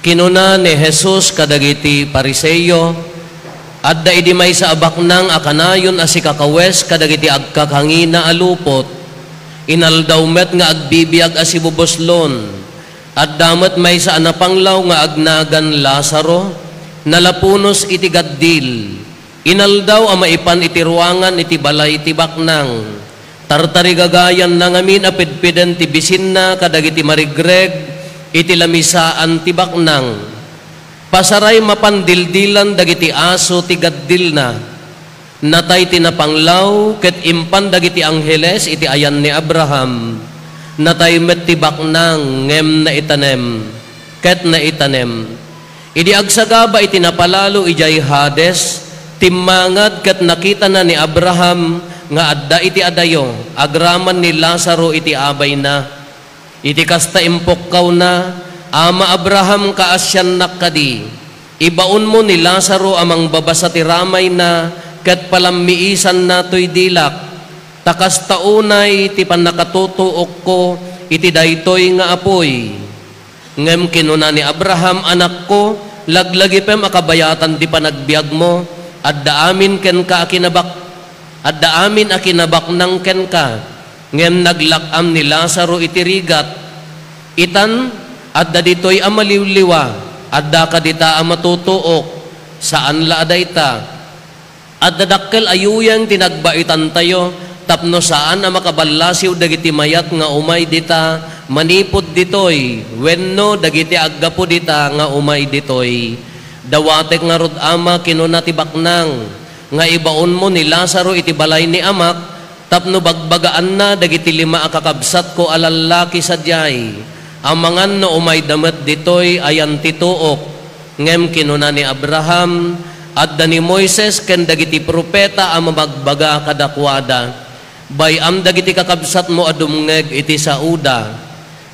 Kinuna ni Jesus kadagiti Pariseyo, adda idi may sa abaknang akanayon asi kakawes kadagiti agkakangina alupot, inaldaw met nga agbibiyag asi buboslon, adda met may sa anapanglaw nga agnagan Lazaro, nalapunos iti gaddil, inaldaw a maipan iti ruangan iti balay iti baknang, tartarigagayan na ngamin apidpiden ti bisin na kadagiti marigreg, iti lamisaan ti baknang, pasaray mapandildilan dagiti aso ti gaddil na, natay tinapanglaw ket impan dagiti angheles iti ayan ni Abraham, natay met ti baknang ngem na itanem, ket na itanem. Idi agsagaba iti napalalo ijay Hades, timmangad ket nakita na ni Abraham nga adda iti adayo, agraman ni Lazaro iti abay na. Iti kasta impokkaw na, ama Abraham kaasyan nakadi, ibaon mo ni Lazaro amang babasa ti ramay na, ket palamiisan natoy dilak, takas taunay ti panakatutuok ko, iti daytoy nga apoy. Ngem kinuna ni Abraham, anak ko, laglagi pem akabayatan ti panagbiag mo, adda amin ken ka akinabak, adda amin akinabak nang ken ka. Ngem naglakam ni Lazaro iti rigat, itan adda ditoy amaliwliwa, adda kadita amatutuok, saan la adayta, adda dakkel ayuyang tinagbaitan tayo, tapno saan a makabalasiw dagiti mayat nga umay dita, manipod ditoy, wenno dagiti aggapo dita nga umay ditoy. Dawatek nga rod ama kinuna ti baknang, nga ibaon mo ni Lazaro iti balay ni amak, tapno bagbagaan na dagiti lima akakabsat ko alalaki sadyay, amangan no umay damet ditoy ayan tituok. Ngem kinuna ni Abraham, adda ni Moises ken dagiti propeta ang mabagbaga kadakwada, bayam dagiti kakabsat mo adumngeg iti sauda.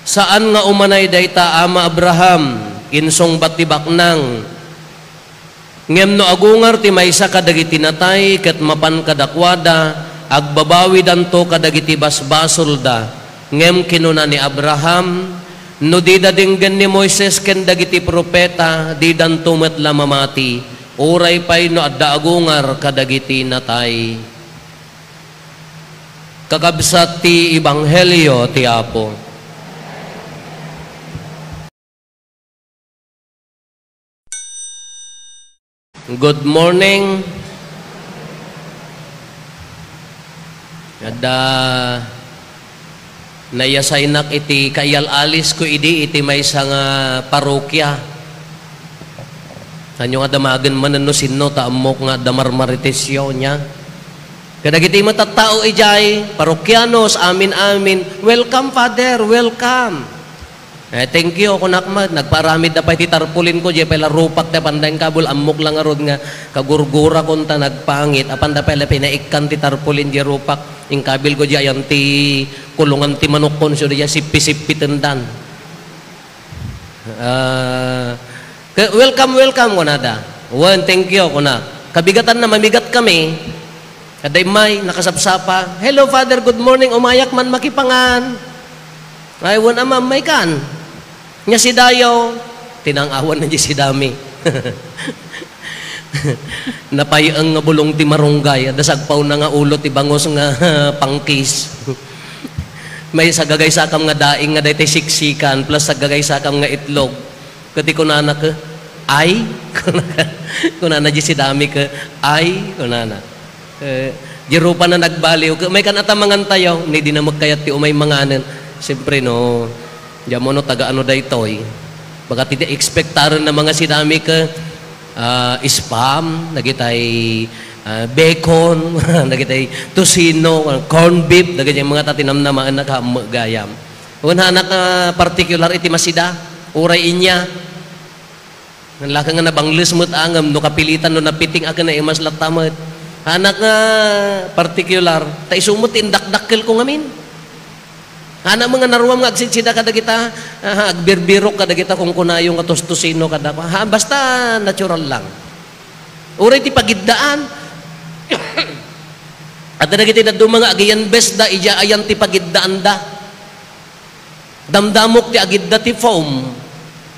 Saan nga umanay dayta ama Abraham, insong bati baknang, ngem no agungar ti maysa kadagiti natay ket mapan kadakwada, agbabawi danto kadagiti basbasol da. Ngem kinuna ni Abraham, no di dadinggan ni Moises ken dagiti propeta, di danto met lamamati, uray pay no adda agungar kadagiti natay. Kakabsat ti Ebanghelyo ti Apo. Good morning. Ada nayasaynak iti kayal alis ko iti maysa nga parokya. Kanyo nga damagan man no sinno taamok nga damarmaritisyo niya. Kadagiti matatao ijay parokyanos amin welcome Father, welcome. Thank you ako nakmat, nagparamid na pa iti tarpulin ko, diya pala rupak na pandang kabul, amok lang arod nga, kagurgura konta nagpangit, apan da pala pinaikan ti tarpulin diya rupak, yung kabil ko diya, yan ti kulungan ti manukon, so diya sipi-sipi tendan. Welcome ko na da. Thank you ako na. Kabigatan na, mamigat kami, kaday may, nakasapsapa, hello Father, good morning, umayak man makipangan. Ay, wan amam, may kan. Nya si Dayo, tinangawan na si Dami. Napayang nga bulong ti marunggay, dasagpaw na nga ulo ti bangos nga pangkis. May sagagay sakam nga daing nga day siksikan, plus sagagay sakam nga itlog. Kati kunana ka, ay? Kunana si Dami ka, ay? Kunana. Jirupa na nagbaliw. May kanatamangan tayo, hindi na magkayat ti umay manganan. Siyempre no, diyan mo no taga-ano daytoy. Baka tidak ekspektaran na mga sinami ka spam, nagitay bacon, nagitay tosino, corn beef, nagitay mga tatinamnamaan na gayam. Kung hanak particular iti masida, uray inya. Nalaka nga nabanglis mo't angam, no kapilitan no napiting akin na imas latamat. Hanak nga particular, tayo sumut indakdakkel ko ngamin. Ana mga naruam nga agsitsida kada kita, agbirbirok kada kita kung kunayong katustusino kada ko. Basta natural lang. Uray ti pagiddaan. At na kita na mga agayan best da, ija ayan ti pagiddaan da. Damdamok ti agidda ti foam.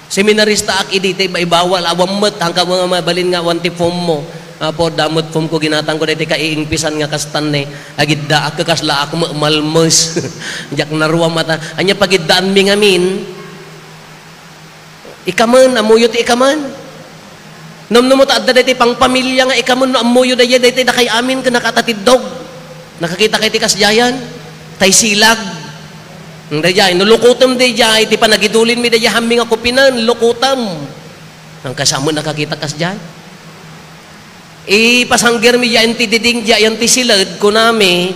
Seminarista ak idite bawal awammet hangka mga mabalin nga wanti form mo. Apo damot form ko ginatang ko dito kaiingpisan nga kastan ni agidda ak kasla ak malmes. Jak naruwa mata. Anya pagiddaan mi ngamin. Ikaman amuyo ti ikaman. Numnumot adda dito pang pamilya nga ikaman amuyo dayay dito na kay amin ka nakatatidog. Nakakita kay ti kasjayan. Tay silag. Dayay nulukutam dayay ti panagidulin mi dayay haming ako pinan lukutam. Ang kasamo nakakita kasjay. Ipasangger mi yan ti diding yan ti silad ko nami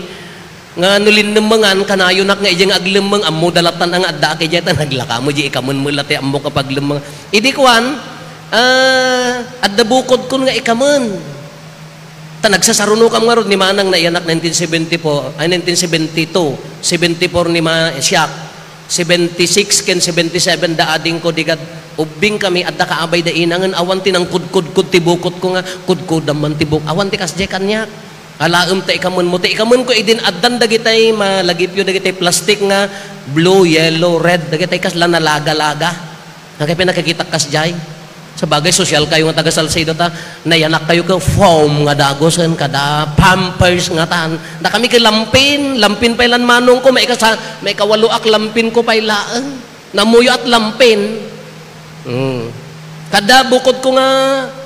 nga nulinnemangan kanayo nak nga ijang aglemang ammo dalatan ang adda kay jeta naglaka mo di ikamon mo lati ammo kapag lemang idi kuan adda bukod kun nga ikamon ta nagsasaruno kam nga rod ni manang na iyanak 1974 ay 1972 74 ni siyak 76 ken 77 daading ko digad ubing kami at kaabay da inangan awan tinang kudkod tibukot ko nga kudkod man tibuk awan ti kasje kanya alaem ta ikamon mo ti ikamon ko idin addan dagitay malagipyo dagitay plastic nga blue yellow red dagitay kasla na laga-laga kay pinakakita kasjay sa bagay social kayo nga taga Salcedo ta nayanak kayo ka foam nga dagosan kada pampers nga tan da kami kay lampin pailan manong ko may kawaluak lampin ko pailaan namuyo at lampin. Kada bukod ko nga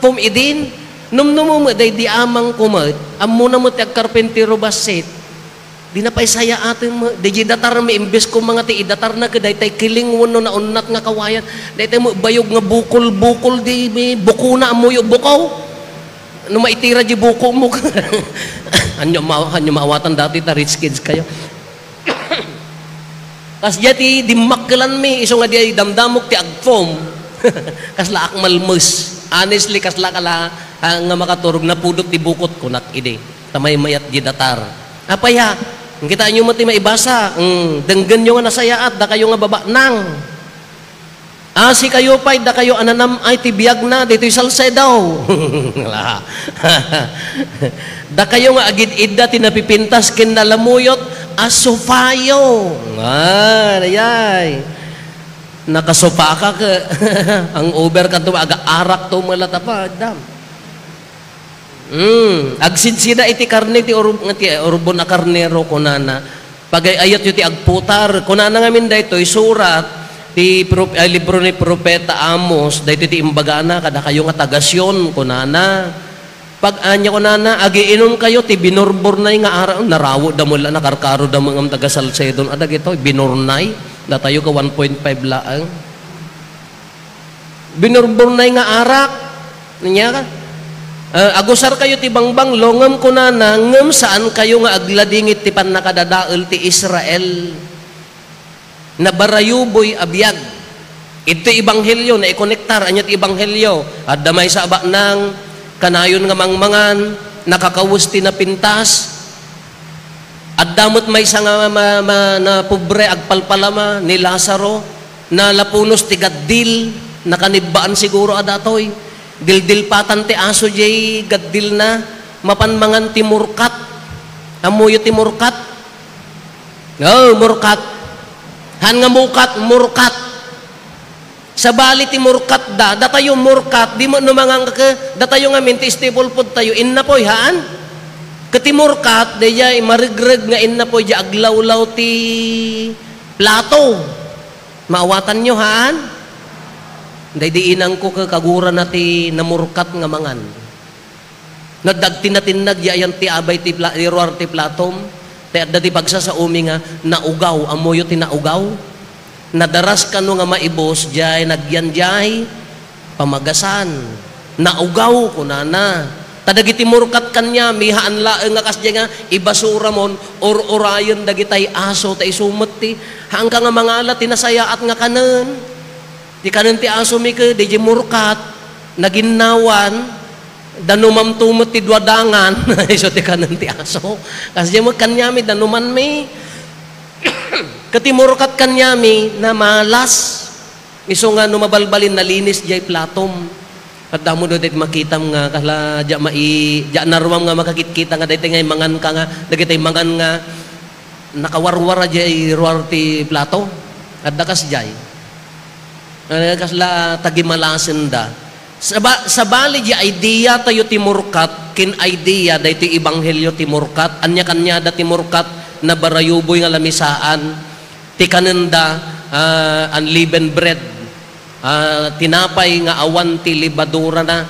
pumidin numnum mo day di amang kumat ammo na mo ti agkarpentero basit di na paisaya atin mo di datar mi imbes ko mga ti idatar na kaday tay kiling wono na unnat nga kawayan day tay mo bayog nga bukol di buko na amuyo bukaw no maitira di buko mo anyo maawatan dati ta rich kids kayo kas jati di makkelan mi iso nga di damdamok ti agfom kasla ak malmes honestly kasla kala nga makaturog na pudot ti bukot ko nak ide tamay mayat di datar apaya kita nyo mati maibasa denggen nyo nga nasayaat da kayo nga baba nang si kayo pay da kayo ananam ay tibiyag na dito'y Salcedo da kayo nga agid idda tinapipintas kin nalamuyot asufayo ayay nakasopa ka ang over ka aga arak to malata pa dam agsinsida iti karne ti urbon na karnero kunana pagayayat yu ti agputar kunana ngamin daytoy surat ti libro ni Propeta Amos daytoy ti imbagana kada kayo nga tagasyon kunana pag anya kunana agiinom kayo ti binurburnay nga araw narawo da mula nakarkaro da mga taga Salcedo adag ito binurnay da tayo ka 1.5 laang binurburnay nga arak niya ka agusar kayo ti bangbang longam kunana ngem saan kayo nga agladingit ti pannakadadael ti Israel na barayuboy abiyag ito ibanghelyo na ikonektar anya ti ibanghelyo at damay sa aba nang kanayon nga mangmangan nakakawus ti napintas at damot may isa nga na pobre agpalpalama ni Lazaro na lapunos ti gaddil nakanibaan siguro adatoy dildil patan ti aso jay gaddil na mapanmangan ti murkat amuyo ti murkat murkat han nga murkat sa bali ti murkat datayo murkat di mo numangang datayo nga minti staple food tayo inna poy haan kati murkat dayay marigreg nga inna poy ja aglawlaw ti plato maawatan nyo haan day di inang ko kagura na ti namurkat nga mangan nadagti na tinag yayan ti abay ti ruar ti platom ti adda ti pagsa sa umi nga naugaw amoyo ti naugaw nadaras kano nga maibos jay nagyan jay pamagasan naugaw kunana tadagiti murkat kanya mihaan laeng nga kasya nga ibasura mon or orayon dagitay aso tay sumeti hangka nga mangala tinasayaat nga kanen di kanen ti aso mi ke di murkat naginnawan danumam tumot ti duadangan iso ti kanen ti aso kasya mo kanyami danuman mi kati murkat kanyami na malas iso nga numabalbalin na linis jay platom at damo do dit makita nga kala ja narwam nga makakita nga daytay nga mangan ka nga dagitay mangan nga nakawarwara jay ruar ti plato at dakas jay kasla tagimalasin da. Sa bali di idea tayo timurkat, kin idea da ito ibanghelyo timurkat, anya-kanya da timurkat na barayuboy nga lamisaan, ti kanenda unleavened bread, tinapay nga awan ti libadura na,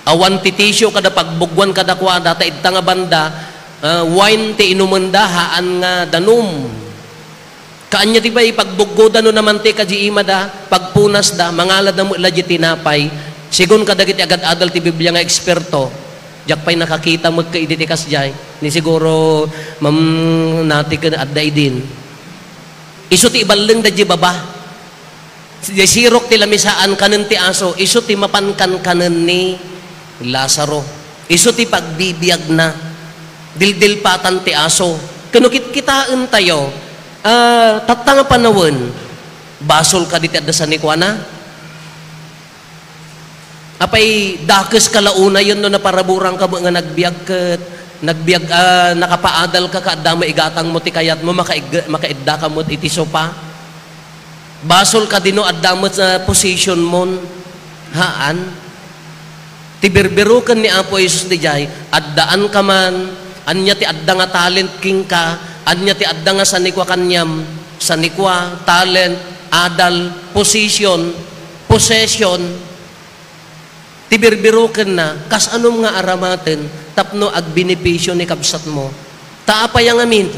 awan ti tisyo kada pagbugwan kada kwada, ta idta nga banda, wine ti inumenda haan nga danum. Kaanya ti ba ipagbuggo dano naman ti kaji imada, pagpunas da, mangalad na mo ila tinapay, sigun kadagiti agad adal ti Biblia nga eksperto, jak pa'y nakakita mo ka iditikas jay, ni siguro mam nati ka adda idin. Iso ti ibaleng da baba, sirok ti lamisaan kanen ti aso, iso ti mapankan kanen ni Lazaro, iso ti pagbibiyag na, dildil patan ti aso, kanukit kitaan tayo, tatanga panawon, basol ka diti adda sa nikwana, apay dakes kalauna yun no naparaburang ka nga nagbiag nakapaadal ka kaadda maigatang mo ti kayat mo makaidda ka mo iti sopa, basol ka dino adda mo sa position mo haan ti birbiruken ni Apo Jesus di jay addaan ka man anya ti adda nga talent king ka, anya ti adda nga sanikwa kanyam, sanikwa talent adal position possession, tibirbiruken na, kas anong nga aramaten, tapno ag benepisyo ni kabsat mo. Taapay ang amin.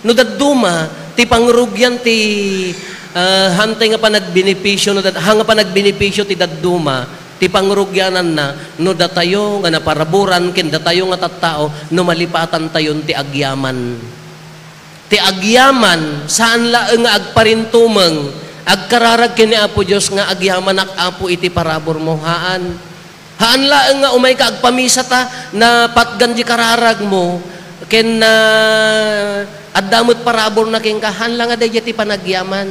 No daduma, ti pangrugyan ti hantay nga panagbenepisyo, no hanga panagbenepisyo ti daduma, ti pangrugyanan na, no datayo nga naparaburan, ken datayo nga tattao, no malipatan tayon ti agyaman. Ti agyaman, saan laeng nga agparintumeng, agkararag kini Apo Diyos nga agyaman ak Apo iti parabor mo, haan. Haan laeng nga umay ka agpamisa ta na patgan di kararag mo ken na addamot parabor na ken ka haan lang nga day ti panagyaman.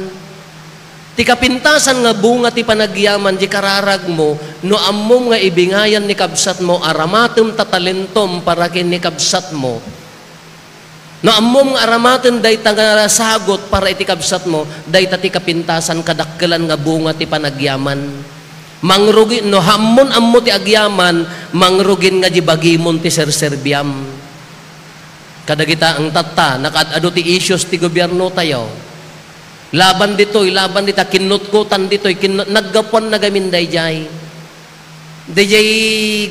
Ti kapintasan nga bunga ti panagyaman di kararag mo no ammom nga ibingayan ni kabsat mo aramatem tatalentom para ken ni kabsat mo. No ammom nga aramaten dayta nga sagot para iti kabsat mo dayta ti kapintasan kadakkelan nga bunga ti panagyaman. Mangrugin no hammon ammo ti agyaman mangrugin nga di bagimon ti serserbiam. Kadagita ang tatta nakadado ti issues ti gobyerno tayo. Laban ditoy kinutkutan ditoy naggapuan nagaminday jay. Dayjay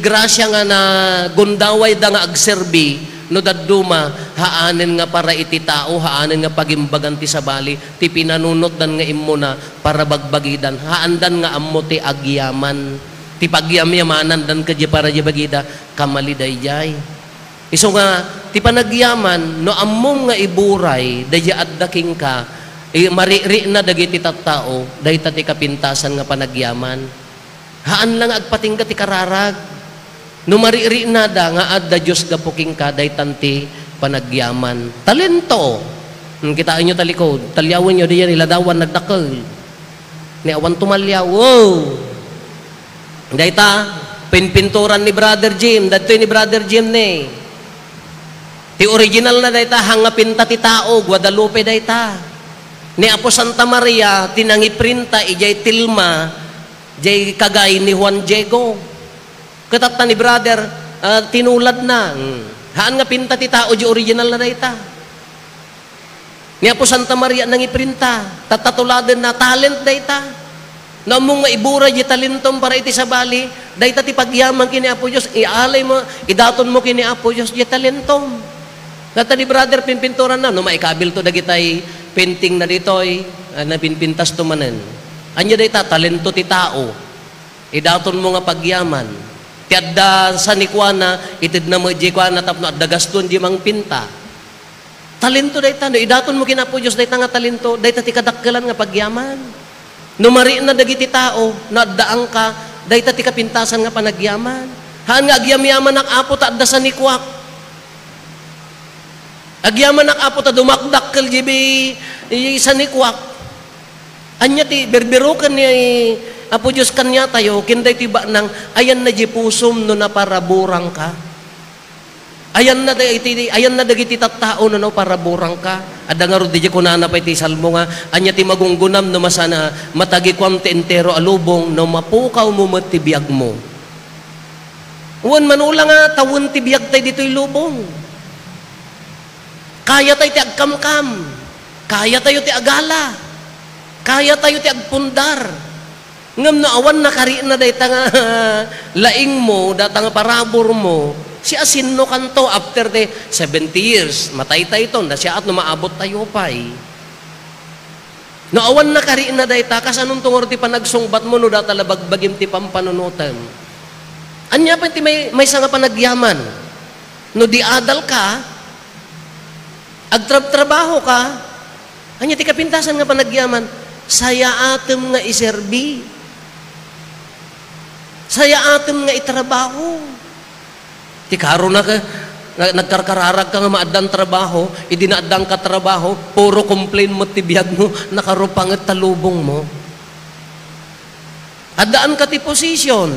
grasya nga na gundaway da nga agserbi no dadduma haanen nga para iti tao, haanen nga pagimbagan ti sabali, ti pinanunot dan nga immo na para bagbagidan, haandan nga ammo ti agyaman, ti pagyamyamanan dan kadya para di bagida, kamaliday jay. Iso nga, ti panagyaman, no ammong nga iburay, daya addaking ka, mariri na dagiti tattao, dayta ti kapintasan nga panagyaman. Haan lang agpatingga ti kararag, no mariri na da nga adda Diyos gapuking ka daytan ti panagyaman. Talento. Kitaan nyo talikod. Talyawin nyo diyan iladawan nagdakkel. Ni awan tumalyaw. Wow! Dayta, pinpinturan ni Brother Jim. Dito ni Brother Jim ni. Ti original na dayta, hangapinta ti tao, Guadalupe dayta. Ni Apo Santa Maria, tinangiprinta, ijay Tilma, jay kagay ni Juan Diego. Katapta ni Brother, tinulad na. Haan nga pinta ti tao, di original na dayta. Ni Apo Santa Maria nangiprinta, tatatuladen na talent dayta. Namong nga ibura di talentom para iti sabali, dayta ti pagyaman kini Apo Diyos, ialay mo, idaton mo kini Apo Diyos di talentom. Kata ni Brother, pinpinturan na, no maikabil to dagitay painting na ditoy, na pinpintas to manen. Anya dayta, talento ti tao, idaton mo nga pagyaman. Ti adda sa nikwana, itid na mo di kwana tapno adda gaston di mang pinta. Talento dayta, no idaton mo kina Apo Diyos dayta nga talento, dayta ti kadakkelan nga pagyaman. No mari na dagiti tao, no addaang ka, dayta ti kapintasan nga panagyaman. Haan nga agyamyaman ang Apo ta adda sa nikwak. Agyaman ang Apo ta dumakdakkel jibi sa nikwak. Anya ti berberukan ni Apo Diyos kanya tayo, kinday tiba nang ayan na di pusom no naparaburang ka. Ayan na dagiti tattao no para burang ka. Adda nga rod di ko na napay ti salmo nga anya ti magunggunam no masana matagikwam ti entero alubong no mapukaw mo met ti biag mo. Wan manula nga tawon ti biag tay ditoy lubong. Kaya tayo ti agkamkam. Kaya tayo ti agala. Kaya tayo ti agpundar. Ngam no awan na kari na day nga laing mo data nga parabor mo. Si asin no kanto after the 70 years matay tayo to na siya at no maabot tayo pay. No awan na kari na day ta kasanong tungor ti panagsungbat mo no data labagbagim ti pampanunutan. Anya pa ti may sanga panagyaman. No di adal ka agtrabaho ka. Anya ti kapintasan nga panagyaman. Saya atem nga iserbi. Saya atem nga itrabaho. Ti karon na ka, nagkarkararag ka nga maadang trabaho, idinaadang ka trabaho, puro complain mo ti biyag mo, nakarupang at talubong mo. Adaan ka ti posisyon.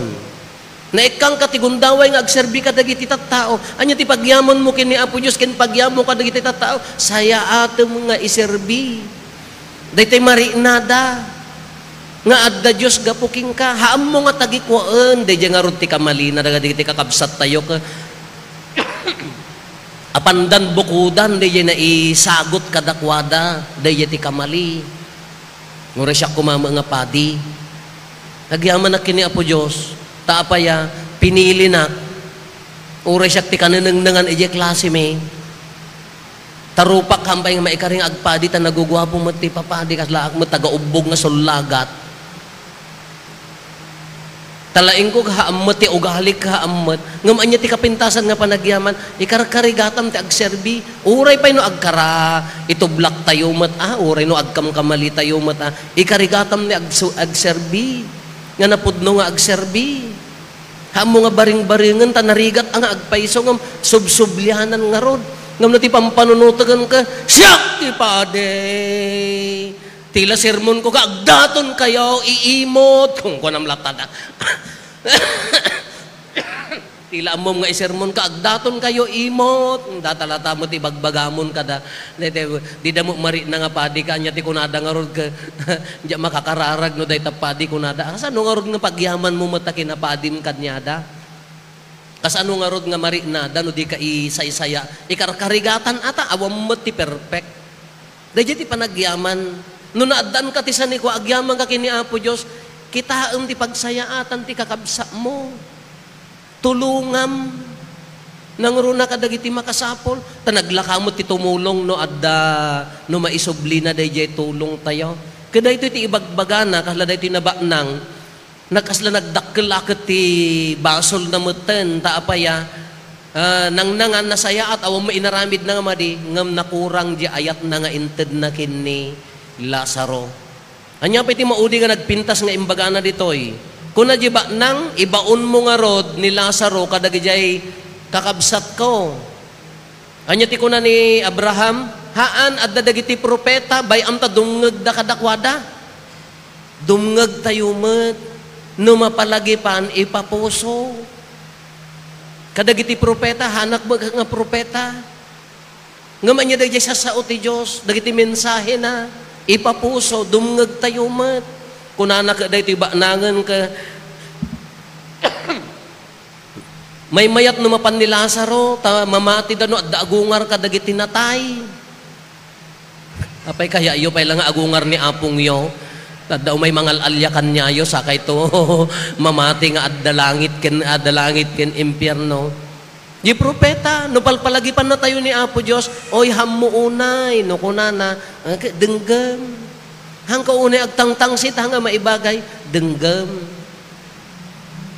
Na ikang katigundaway nga agserbi ka dagiti tattao. Anya ti pagyamon mo kini Apo Dios ken pagyamon ka dagiti tattao, saya atem nga iserbi. Daytay marinada. Nga adda Diyos gapuking ka, haam mo nga tagikwaan, day nga ron ti kamalina, daga di kakabsat tayo ka. Apandan bukudan, day na isagot kadakwada, day ti kamali. Ngura siya kumama nga padi. Nagyaman na kini Apo Diyos, taapaya, pinili na, ura siya ti kananangan ije klase me. Tarupak hambay nga maikaring agpadi, ta nagugwapo mo ti papadi, kaslaak mo taga-ubog nga sulagat. Talaing ko kaamot, ti ugali kaamot. Ngam anya ti kapintasan nga panagyaman, ikarkarigatam ti agserbi. Uray pa'y no agkara, itublak tayo mat, uray no agkamkamali tayo mat, ikarigatam ni agserbi. Nga napudno nga agserbi. Haam mo nga baring-baringan, tanarigat ang agpaiso, ngam subsublyanan nga rod. Ngam na ti pampanunutugan ka, siyak ti pade. Tila sermon ko ka, agdaton kayo, iimot. Kung kunam latada. Tila mo nga isermon ka, agdaton kayo, imot. Datalata mo, ti bagbagamon ka da. Di da mo mari na nga padi ka, anya ti kunada nga rod ka. Diya makakararag no, dahi tapadi kunada. Kasano nga rod nga pagyaman mo matakin na padim kanyada? Kasano nga rod nga mari na, no di ka isay-saya. Ikarkarigatan ata, awam mo ti perfect. Dahi ti panagyaman. No naadaan ka ti sani ko, agyaman ka kini Apo Diyos, kitaam ti pagsayaatan ti kakabsa mo. Tulungam. Nangruna ka dagiti makasapol. Tanaglaka mo ti tumulong no adda no maisubli na dayjay tulong tayo. Kada ito ti ibagbagana, kasla dahi ti nabanang, nakasla nagdakkelakit ti basol na meten, taapaya, nang nangan nasaya at awang mainaramid na nga madi, ngam nakurang di ayat na nga inted na kini Lazaro. Anya pa iti maudi nga nagpintas nga imbagana ditoy. Kuna di ba nang ibaon mo nga rod ni Lazaro kadagijay kakabsat ko. Anya ti kuna ni Abraham, haan adda dagiti propeta bayam ta dumngeg da kadakwada. Dumngeg tayo met no mapalagipan ipapuso. Kadagiti propeta hanak ba nga propeta. Ngam anya dagijay sasao ti Dios, dagiti mensahe na ipapuso, dumngeg tayo mat. Kunana ka dahi tibanangan ka. May mayat numapan ni Lazaro, mamati da no, at agungar ka dagiti natay. Apay kaya iyo pay lang agungar ni apong yo. Tadda may mangal alyakan niya yo, sakay to mamati nga adalangit ken impyerno. Di propeta, no palpalagipan na tayo ni Apo Diyos, oy hamuunay, no kunana, denggam. Hang kaunay agtangtang sit, hanga maibagay, denggam.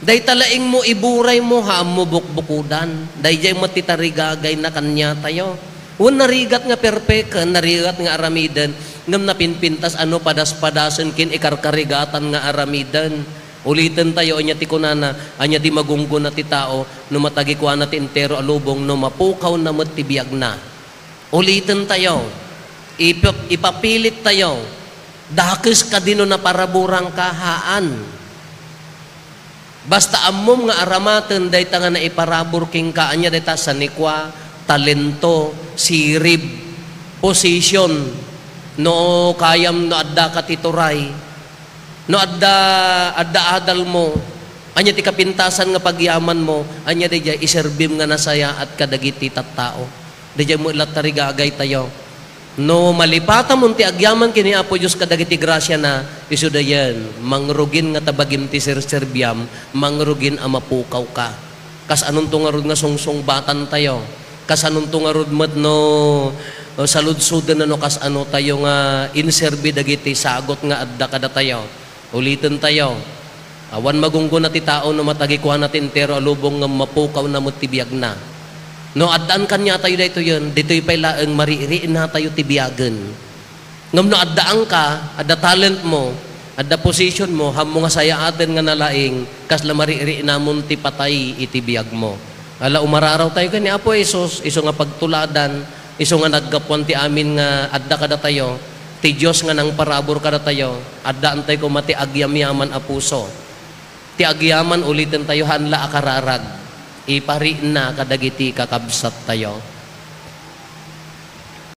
Day talaing mo, iburay mo, haam mo bukbukudan. Day jay matitarigagay na kanya tayo. Wan narigat nga perpekan, narigat nga aramidan, ngam napinpintas ano padas-padasan kin ikarkarigatan nga aramidan. Ulitin tayo, anya ti kunana, anya ti magunggo na ti tao, no matagikwa na ti entero alubong, no mapukaw na matibiyag na. Ulitin tayo, ipapilit tayo, dakis ka dino na paraburang kahaan. Basta amom nga aramaten dayta nga naiparabor king kaanya dayta sa nikwa, talento, sirib, position, no kayam no adda katituray, no adda adal mo, anya ti kapintasan nga pagyaman mo, anya dayjay iserbim nga nasaya at kadagiti tattao. Dayjay mo ilat tarigagay tayo. No malipata mo ti agyaman kini Apo Diyos kadagiti grasya na isu dayan mangrugin nga tabagim ti serbiam, mangrugin a mapukaw ka. Kas anong tungarod nga sungsong batan tayo. Kas anong tungarod met no saludsudan no kas ano tayo nga inserbi dagiti sagot nga adda kada tayo. Ulitin tayo. Awan magunggo na ti tao no matagikuan natin pero alubong nga mapukaw na mo tibiyag na. No, addaan kanya tayo dito yun. Dito'y pailaang maririin na tayo tibiyagan. Ngam no, addaan ka, adda talent mo, adda position mo, hamo nga saya atin nga nalaing, kasla maririin na mo ti patay itibiyag mo. Ala, umararaw tayo kani Apo Isos, iso nga pagtuladan, iso nga naggapuan ti amin nga adda kada tayo, ti Diyos nga nang parabor kada tayo, addaan tayo kumati agyamyaman a puso. Ti agyaman ulitin tayo hanla akararag. Ipari na kadagiti kakabsat tayo.